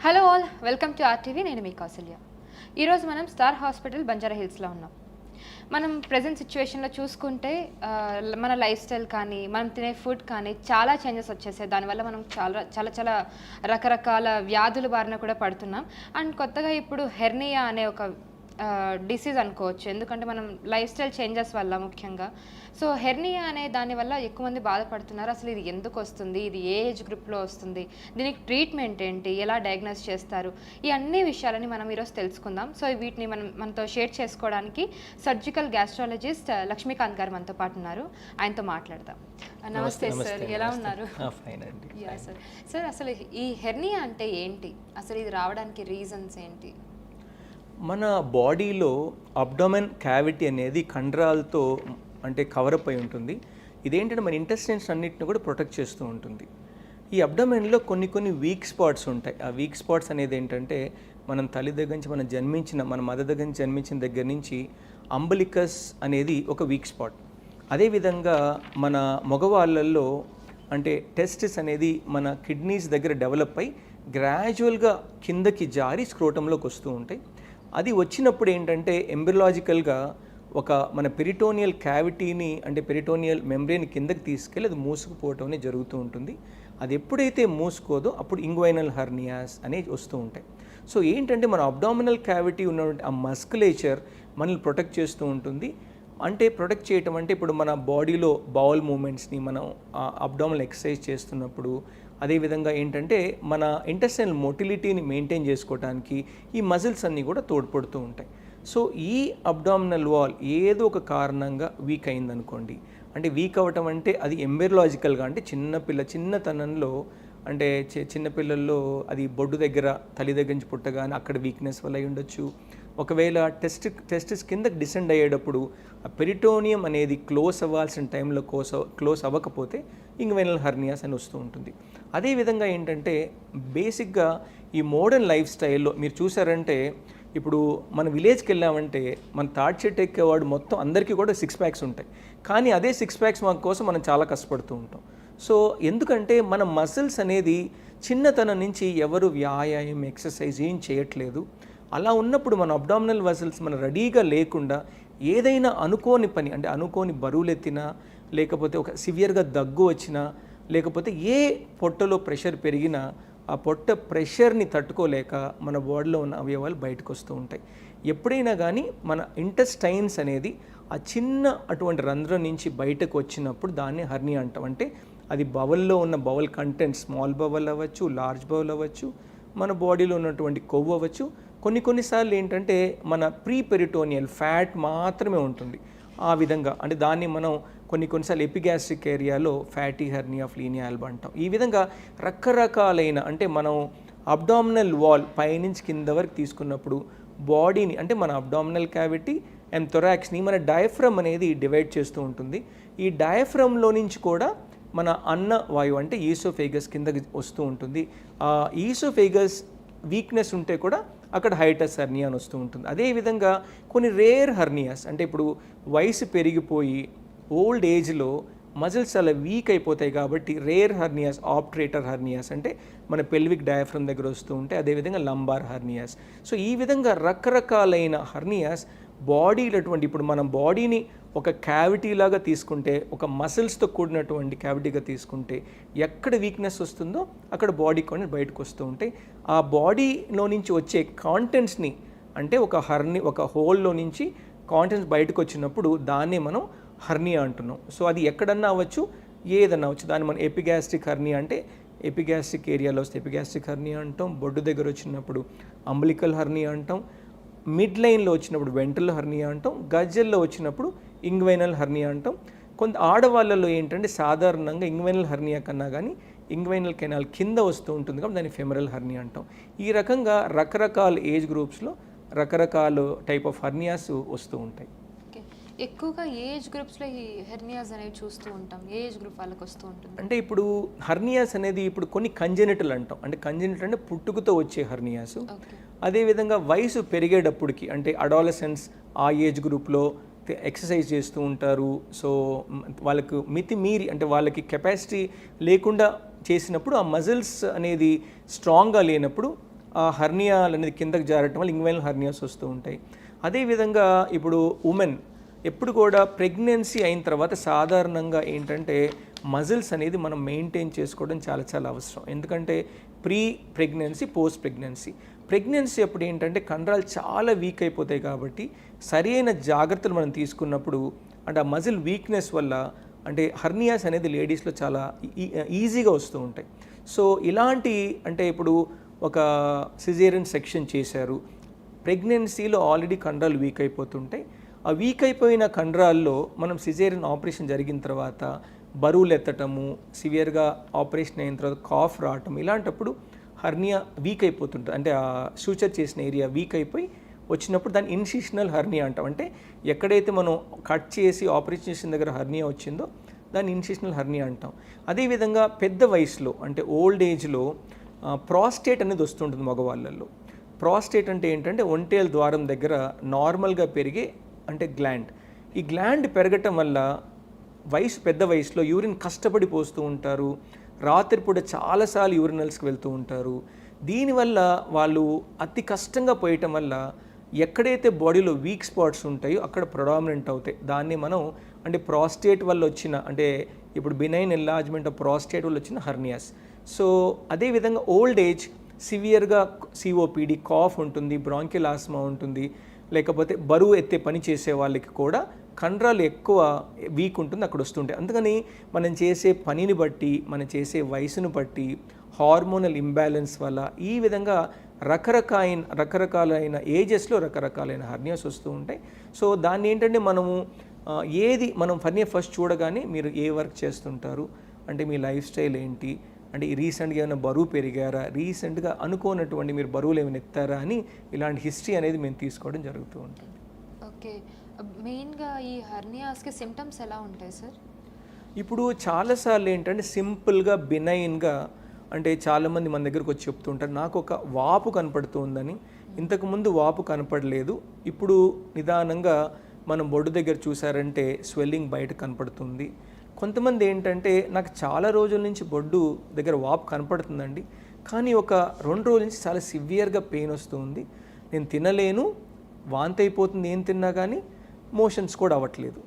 Hello all, welcome to RTV. నేను మీ కౌసల్య. ఈరోజు మనం స్టార్ హాస్పిటల్ బంజారా హిల్స్లో ఉన్నాం. మనం ప్రజెంట్ సిచ్యువేషన్లో చూసుకుంటే మన లైఫ్ స్టైల్ కానీ మనం తినే ఫుడ్ కానీ చాలా చేంజెస్ వచ్చేసాయి. దానివల్ల మనం చాలా చాలా చాలా రకరకాల వ్యాధుల బారిన కూడా పడుతున్నాం. అండ్ కొత్తగా ఇప్పుడు హెర్నియా అనే ఒక డిసీజ్ అనుకోవచ్చు, ఎందుకంటే మనం లైఫ్ స్టైల్ చేంజెస్ వల్ల ముఖ్యంగా. సో హెర్నియా అనే దానివల్ల ఎక్కువ మంది బాధపడుతున్నారు. అసలు ఇది ఎందుకు వస్తుంది, ఇది ఏ ఏజ్ గ్రూప్లో వస్తుంది, దీనికి ట్రీట్మెంట్ ఏంటి, ఎలా డయాగ్నోస్ చేస్తారు, ఈ అన్ని విషయాలని మనం ఈరోజు తెలుసుకుందాం. సో వీటిని మనతో షేర్ చేసుకోవడానికి సర్జికల్ గ్యాస్ట్రాలజిస్ట్ లక్ష్మీకాంత్ గారు మనతో పాటు ఉన్నారు. ఆయనతో మాట్లాడదాం. నమస్తే సార్, ఎలా ఉన్నారు? సార్, అసలు ఈ హెర్నియా అంటే ఏంటి, అసలు ఇది రావడానికి రీజన్స్ ఏంటి? మన బాడీలో అబ్డోమెన్ క్యావిటీ అనేది కండరాలతో అంటే కవరప్ అయి ఉంటుంది. ఇదేంటంటే మన ఇంటెస్టైన్స్ అన్నిటిని కూడా ప్రొటెక్ట్ చేస్తూ ఉంటుంది. ఈ అబ్డోమెన్లో కొన్ని వీక్ స్పాట్స్ ఉంటాయి. ఆ వీక్ స్పాట్స్ అనేది ఏంటంటే మనం తల్లి దగ్గర నుంచి మన మదర్ దగ్గర నుంచి జన్మించిన దగ్గర నుంచి అంబలికస్ అనేది ఒక వీక్ స్పాట్. అదేవిధంగా మన మగవాళ్ళల్లో అంటే టెస్టిస్ అనేది మన కిడ్నీస్ దగ్గర డెవలప్ అయి గ్రాడ్యువల్గా కిందకి జారి స్క్రోటంలోకి వస్తూ ఉంటాయి. అది వచ్చినప్పుడు ఏంటంటే ఎంబ్రిలాజికల్గా ఒక మన పెరిటోనియల్ క్యావిటీని అంటే పెరిటోనియల్ మెంబ్రేన్ కిందకి తీసుకెళ్ళి అది మూసుకుపోవటం అనేది జరుగుతూ ఉంటుంది. అది ఎప్పుడైతే మూసుకోదో అప్పుడు ఇంగ్వైనల్ హెర్నియాస్ అనేవి వస్తూ ఉంటాయి. సో ఏంటంటే మన అబ్డామినల్ క్యావిటీ ఉన్నటువంటి ఆ మస్కులేచర్ మనల్ని ప్రొటెక్ట్ చేస్తూ ఉంటుంది. అంటే ప్రొటెక్ట్ చేయటం అంటే ఇప్పుడు మన బాడీలో బౌల్ మూమెంట్స్ని మనం అబ్డామినల్ ఎక్సర్సైజ్ చేస్తున్నప్పుడు, అదేవిధంగా ఏంటంటే మన ఇంటెస్టైనల్ మొటిలిటీని మెయింటైన్ చేసుకోవడానికి ఈ మజిల్స్ అన్నీ కూడా తోడ్పడుతూ ఉంటాయి. సో ఈ అబ్డామినల్ వాల్ ఏదో ఒక వీక్ అయిందనుకోండి, అంటే వీక్ అవ్వటం అంటే అది ఎంబెరలాజికల్గా అంటే చిన్నతనంలో అంటే చిన్నపిల్లల్లో అది బొడ్డు దగ్గర తల్లి దగ్గర నుంచి పుట్టగానే అక్కడ వీక్నెస్ వల్ల అయి ఉండొచ్చు. ఒకవేళ టెస్టిస్ కిందకి డిసెండ్ అయ్యేటప్పుడు ఆ పెరిటోనియం అనేది క్లోజ్ అవ్వాల్సిన టైంలో క్లోజ్ అవ్వకపోతే ఇంగ్వైనల్ హెర్నియాస్ అని వస్తూ ఉంటుంది. అదేవిధంగా ఏంటంటే బేసిక్గా ఈ మోడర్న్ లైఫ్ స్టైల్లో మీరు చూసారంటే ఇప్పుడు మన విలేజ్కి వెళ్ళామంటే మన తాటి చెట్టు ఎక్కేవాడు మొత్తం అందరికీ కూడా 6 ప్యాక్స్ ఉంటాయి. కానీ అదే 6 ప్యాక్స్ మన కోసం మనం చాలా కష్టపడుతూ ఉంటాం. సో ఎందుకంటే మన మసిల్స్ అనేది చిన్నతనం నుంచి ఎవరు వ్యాయామం ఎక్సర్సైజ్ ఏం చేయట్లేదు. అలా ఉన్నప్పుడు మన అబ్డామినల్ మసిల్స్ మన రెడీగా లేకుండా ఏదైనా అనుకోని పని అంటే అనుకోని బరువులు ఎత్తినా, లేకపోతే ఒక సివియర్గా దగ్గు వచ్చినా, లేకపోతే ఏ పొట్టలో ప్రెషర్ పెరిగినా ఆ పొట్ట ప్రెషర్ని తట్టుకోలేక మన బాడీలో ఉన్న అవయవాలు బయటకు వస్తూ ఉంటాయి. ఎప్పుడైనా కానీ మన ఇంటెస్టైన్స్ అనేది ఆ చిన్న అటువంటి రంధ్రం నుంచి బయటకు వచ్చినప్పుడు దాన్ని హెర్నియా అంటాం. అంటే అది బవల్లో ఉన్న బవల్ కంటెంట్ స్మాల్ బవల్ అవ్వచ్చు, లార్జ్ బవల్ అవ్వచ్చు, మన బాడీలో ఉన్నటువంటి కొవ్వు అవ్వచ్చు. కొన్నిసార్లు ఏంటంటే మన ప్రీ పెరిటోనియల్ ఫ్యాట్ మాత్రమే ఉంటుంది. ఆ విధంగా అంటే దాన్ని మనం కొన్నిసార్లు ఎపిగాస్ట్రిక్ ఏరియాలో fatty hernia of Linea Alba అంటాం. ఈ విధంగా రకరకాలైన అంటే మనం అబ్డామినల్ వాల్ పైనుంచి కింద వరకు తీసుకున్నప్పుడు బాడీని అంటే మన అబ్డామినల్ క్యావిటీ అండ్ థొరాక్స్ని మన డయాఫ్రమ్ అనేది డివైడ్ చేస్తూ ఉంటుంది. ఈ డయాఫ్రమ్లో నుంచి కూడా మన అన్న వాయువు అంటే ఈసోఫేగస్ కిందకి వస్తూ ఉంటుంది. ఆ ఈసోఫేగస్ వీక్నెస్ ఉంటే కూడా అక్కడ హైటస్ హెర్నియా అని వస్తూ ఉంటుంది. అదేవిధంగా కొన్ని రేర్ హెర్నియాస్ అంటే ఇప్పుడు వయసు పెరిగిపోయి ఓల్డ్ ఏజ్లో మజిల్స్ చాలా వీక్ అయిపోతాయి కాబట్టి రేర్ హెర్నియాస్, ఆప్ట్రేటర్ హెర్నియాస్ అంటే మన పెల్విక్ డయాఫ్రమ్ దగ్గర వస్తూ ఉంటాయి. అదేవిధంగా లంబార్ హెర్నియాస్. సో ఈ విధంగా రకరకాలైన హెర్నియాస్ బాడీలో ఇప్పుడు మనం బాడీని ఒక క్యావిటీ లాగా తీసుకుంటే, ఒక మసిల్స్తో కూడినటువంటి క్యావిటీగా తీసుకుంటే ఎక్కడ వీక్నెస్ వస్తుందో అక్కడ బాడీ కొన్ని బయటకు వస్తూ ఉంటాయి. ఆ బాడీలో నుంచి వచ్చే కాంటెంట్స్ని అంటే ఒక హోల్లో నుంచి కాంటెంట్స్ బయటకు వచ్చినప్పుడు దాన్ని మనం హెర్నియా అంటున్నాం. సో అది ఎక్కడన్నా అవ్వచ్చు, ఏదన్నా అవ్వచ్చు. దాన్ని మనం ఎపిగాస్ట్రిక్ హెర్నియా అంటే ఎపిగాస్ట్రిక్ ఏరియాలో వస్తే ఎపిగాస్ట్రిక్ హెర్నియా అంటాం. బొడ్డు దగ్గర వచ్చినప్పుడు అంబలికల్ హెర్నియా అంటాం. మిడ్ లైన్లో వచ్చినప్పుడు వెంట్రల్ హెర్నియా అంటాం. గజ్జల్లో వచ్చినప్పుడు ఇంగ్వైనల్ హెర్నియా అంటాం. కొంత ఆడవాళ్ళలో ఏంటంటే సాధారణంగా ఇంగ్వైనల్ హెర్నియా కన్నా కానీ ఇంగ్వైనల్ కెనాల్ కింద వస్తూ ఉంటుంది కాబట్టి దాన్ని ఫెమరల్ హెర్నియా అంటాం. ఈ రకంగా రకరకాల ఏజ్ గ్రూప్స్లో రకరకాల టైప్ ఆఫ్ హెర్నియాస్ వస్తూ ఉంటాయి. ఎక్కువగా ఏజ్ గ్రూప్స్లో ఈ హెర్నియాస్ అనేవి చూస్తూ ఉంటాం. ఏజ్ గ్రూప్ వాళ్ళకి వస్తూ ఉంటుంది. అంటే ఇప్పుడు హెర్నియాస్ అనేది ఇప్పుడు కొన్ని కంజెనిటల్ అంటాం. అంటే కంజెనిటల్ అంటే పుట్టుకతో వచ్చే హెర్నియాస్. అదేవిధంగా వయసు పెరిగేటప్పటికి అంటే అడాలసెన్స్ ఆ ఏజ్ గ్రూప్లో ఎక్సర్సైజ్ చేస్తూ ఉంటారు. సో వాళ్ళకు మితిమీరి అంటే వాళ్ళకి కెపాసిటీ లేకుండా చేసినప్పుడు ఆ మజిల్స్ అనేది స్ట్రాంగ్గా లేనప్పుడు ఆ హర్నియాలు అనేది కిందకి జారటం వల్ల ఇంగ్వైనల్ హర్నియాస్ వస్తూ ఉంటాయి. అదేవిధంగా ఇప్పుడు ఉమెన్ ఎప్పుడు కూడా ప్రెగ్నెన్సీ అయిన తర్వాత సాధారణంగా ఏంటంటే మజిల్స్ అనేది మనం మెయింటైన్ చేసుకోవడం చాలా చాలా అవసరం. ఎందుకంటే ప్రీ ప్రెగ్నెన్సీ, పోస్ట్ ప్రెగ్నెన్సీ అప్పుడు ఏంటంటే కండరాలు చాలా వీక్ అయిపోతాయి కాబట్టి సరైన జాగ్రత్తలు మనం తీసుకున్నప్పుడు అంటే ఆ మజిల్ వీక్నెస్ వల్ల అంటే హర్నియాస్ అనేది లేడీస్లో చాలా ఈజీగా వస్తూ ఉంటాయి. సో ఇలాంటి అంటే ఇప్పుడు ఒక సిజేరియన్ సెక్షన్ చేశారు, ప్రెగ్నెన్సీలో ఆల్రెడీ కండరాలు వీక్ అయిపోతుంటాయి. ఆ వీక్ అయిపోయిన కండరాల్లో మనం సిజేరియన్ ఆపరేషన్ జరిగిన తర్వాత బరువులు ఎత్తటము, సివియర్గా ఆపరేషన్ అయిన తర్వాత కాఫ్ రావటం, ఇలాంటప్పుడు హర్నియా వీక్ అయిపోతుంటుంది. అంటే ఆ సూచర్ చేసిన ఏరియా వీక్ అయిపోయి వచ్చినప్పుడు దాన్ని ఇన్సిషనల్ హర్నియా అంటాం. అంటే ఎక్కడైతే మనం కట్ చేసి ఆపరేషన్ చేసిన దగ్గర హర్నియా వచ్చిందో దాన్ని ఇన్సిషనల్ హర్నియా అంటాం. అదేవిధంగా పెద్ద వయసులో అంటే ఓల్డ్ ఏజ్లో ప్రాస్టేట్ అనేది వస్తుంటుంది మగవాళ్ళల్లో. ప్రాస్టేట్ అంటే ఏంటంటే ఒంటేల ద్వారం దగ్గర నార్మల్గా పెరిగే అంటే గ్లాండ్. ఈ గ్లాండ్ పెరగటం వల్ల పెద్ద వయసులో యూరిన్ కష్టపడి పోస్తూ ఉంటారు, రాత్రిపూట చాలాసార్లు యూరినల్స్కి వెళ్తూ ఉంటారు. దీనివల్ల వాళ్ళు అతి కష్టంగా పోయటం వల్ల ఎక్కడైతే బాడీలో వీక్ స్పాట్స్ ఉంటాయో అక్కడ ప్రొడామినెంట్ అవుతాయి. దాన్ని మనం అంటే ప్రాస్టేట్ వల్ల వచ్చిన అంటే ఇప్పుడు బినైన్ ఎన్లార్జ్మెంట్ ఆఫ్ ప్రాస్టేట్ వల్ల వచ్చిన హర్నియాస్. సో అదేవిధంగా ఓల్డ్ ఏజ్ సివియర్గా సిఓపిడి, కాఫ్ ఉంటుంది, బ్రాంకియల్ ఆస్మా ఉంటుంది, లేకపోతే బరువు ఎత్తే పని చేసే వాళ్ళకి కూడా కండరాలు ఎక్కువ వీక్ ఉంటుంది, అక్కడ వస్తుంటాయి. అందుకని మనం చేసే పనిని బట్టి, మనం చేసే వయసును బట్టి, హార్మోనల్ ఇంబ్యాలెన్స్ వల్ల ఈ విధంగా రకరకాలైన ఏజెస్లో రకరకాలైన హర్నియాస్ వస్తూ ఉంటాయి. సో దాన్ని ఏంటంటే మనము మనం హర్నియా ఫస్ట్ చూడగానే మీరు ఏ వర్క్ చేస్తుంటారు, అంటే మీ లైఫ్ స్టైల్ ఏంటి, అంటే రీసెంట్గా ఏమైనా బరువు పెరిగారా, రీసెంట్గా అనుకోనటువంటి మీరు బరువులు ఏమైనా ఎత్తారా అని ఇలాంటి హిస్టరీ అనేది మేము తీసుకోవడం జరుగుతూ ఉంటుంది. ఓకే, మెయిన్గా ఈ హర్నియాస్కి సిమ్టమ్స్ ఎలా ఉంటాయి సార్? ఇప్పుడు చాలాసార్లు ఏంటంటే సింపుల్గా బినైన్గా అంటే చాలామంది మన దగ్గరకు వచ్చి చెప్తుంటారు, నాకు ఒక వాపు కనపడుతుందని. ఇంతకుముందు వాపు కనపడలేదు, ఇప్పుడు నిదానంగా మనం బొడ్డు దగ్గర చూసారంటే స్వెల్లింగ్ బయట కనపడుతుంది. కొంతమంది ఏంటంటే నాకు చాలా రోజుల నుంచి బొడ్డు దగ్గర వాపు కనపడుతుందండి, కానీ ఒక 2 రోజుల నుంచి చాలా సివియర్గా పెయిన్ వస్తుంది, నేను తినలేను, వాంతి అయిపోతుంది ఏం తిన్నా కానీ, మోషన్స్ కూడా అవ్వట్లేదు.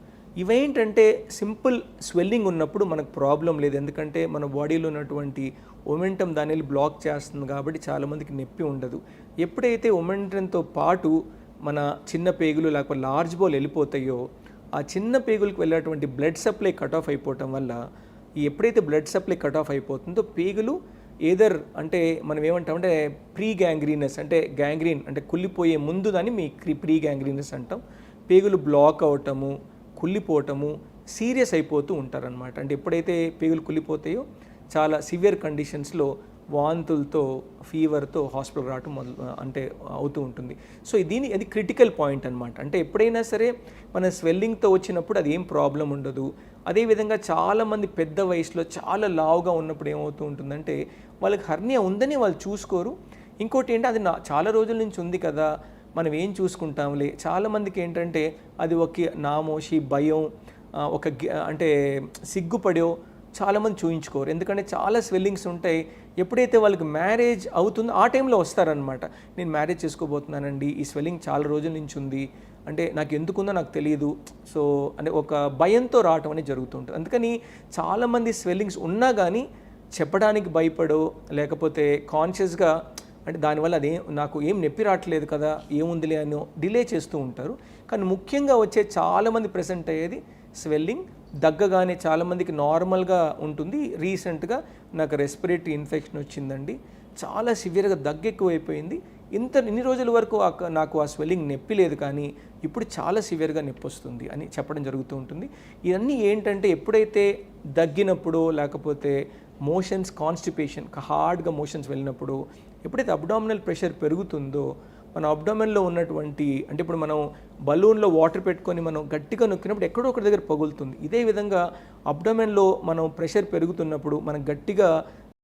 ఇవేంటంటే సింపుల్ స్వెల్లింగ్ ఉన్నప్పుడు మనకు ప్రాబ్లం లేదు, ఎందుకంటే మన బాడీలో ఉన్నటువంటి ఒమెంటం దానిని బ్లాక్ చేస్తుంది కాబట్టి చాలామందికి నొప్పి ఉండదు. ఎప్పుడైతే ఒమెంటంతో పాటు మన చిన్న పేగులు లేకపోతే లార్జ్ బౌల్ వెళ్ళిపోతాయో ఆ చిన్న పేగులకు వెళ్ళేటువంటి బ్లడ్ సప్లై కట్ ఆఫ్ అయిపోవటం వల్ల ఎప్పుడైతే బ్లడ్ సప్లై కట్ ఆఫ్ అయిపోతుందో పేగులు అంటే మనం ఏమంటామంటే ప్రీ గ్యాంగ్రీనస్ అంటే గ్యాంగ్రీన్ అంటే కుళ్ళిపోయే ముందు దాన్ని మీ ప్రీ గ్యాంగ్రీనస్ అంటాం. పేగులు బ్లాక్ అవటము, కుళ్ళిపోవటము, సీరియస్ అయిపోతూ ఉంటారనమాట. అంటే ఎప్పుడైతే పేగులు కుళ్ళిపోతాయో చాలా సివియర్ కండిషన్స్లో వాంతులతో, ఫీవర్తో హాస్పిటల్ రావటం అంటే అవుతూ ఉంటుంది. సో అది క్రిటికల్ పాయింట్ అనమాట. అంటే ఎప్పుడైనా సరే మన స్వెల్లింగ్తో వచ్చినప్పుడు అది ఏం ప్రాబ్లం ఉండదు. అదేవిధంగా చాలామంది పెద్ద వయసులో చాలా లావుగా ఉన్నప్పుడు ఏమవుతూ ఉంటుందంటే వాళ్ళకి హర్నియా ఉందని వాళ్ళు చూసుకోరు. ఇంకోటి ఏంటి, అది చాలా రోజుల నుంచి ఉంది కదా మనం ఏం చూసుకుంటాంలే. చాలామందికి ఏంటంటే అది ఒక నామోషి, భయం, అంటే సిగ్గుపడో చాలామంది చూయించుకోరు, ఎందుకంటే చాలా స్వెల్లింగ్స్ ఉంటాయి. ఎప్పుడైతే వాళ్ళకి మ్యారేజ్ అవుతుందో ఆ టైంలో వస్తారనమాట, నేను మ్యారేజ్ చేసుకోబోతున్నానండి, ఈ స్వెల్లింగ్ చాలా రోజుల నుంచి ఉంది, అంటే నాకు ఎందుకుందో నాకు తెలియదు. సో అంటే ఒక భయంతో రావటం అనేది జరుగుతుంటుంది. అందుకని చాలామంది స్వెల్లింగ్స్ ఉన్నా కానీ చెప్పడానికి భయపడో లేకపోతే కాన్షియస్గా అంటే దానివల్ల నాకు ఏం నొప్పి రావట్లేదు కదా, ఏముందిలే అని డిలే చేస్తూ ఉంటారు. కానీ ముఖ్యంగా వచ్చే చాలామంది ప్రెసెంట్ అయ్యేది స్వెల్లింగ్. దగ్గగానే చాలామందికి నార్మల్గా ఉంటుంది, రీసెంట్గా నాకు రెస్పిరేటరీ ఇన్ఫెక్షన్ వచ్చిందండి, చాలా సివియర్గా దగ్గు ఎక్కువైపోయింది, ఇన్ని రోజుల వరకు నాకు ఆ స్వెల్లింగ్ నొప్పి లేదు కానీ ఇప్పుడు చాలా సివియర్గా నొప్పి వస్తుంది అని చెప్పడం జరుగుతూ ఉంటుంది. ఇవన్నీ ఏంటంటే ఎప్పుడైతే దగ్గినప్పుడు లేకపోతే మోషన్స్ కాన్స్టిపేషన్ హార్డ్గా మోషన్స్ వెళ్ళినప్పుడు ఎప్పుడైతే అబ్డామినల్ ప్రెషర్ పెరుగుతుందో మన అబ్డామిన్లో ఉన్నటువంటి అంటే ఇప్పుడు మనం బలూన్లో వాటర్ పెట్టుకొని మనం గట్టిగా నొక్కినప్పుడు ఎక్కడో ఒకటి దగ్గర పగులుతుంది. ఇదే విధంగా అబ్డామిన్లో మనం ప్రెషర్ పెరుగుతున్నప్పుడు మనం గట్టిగా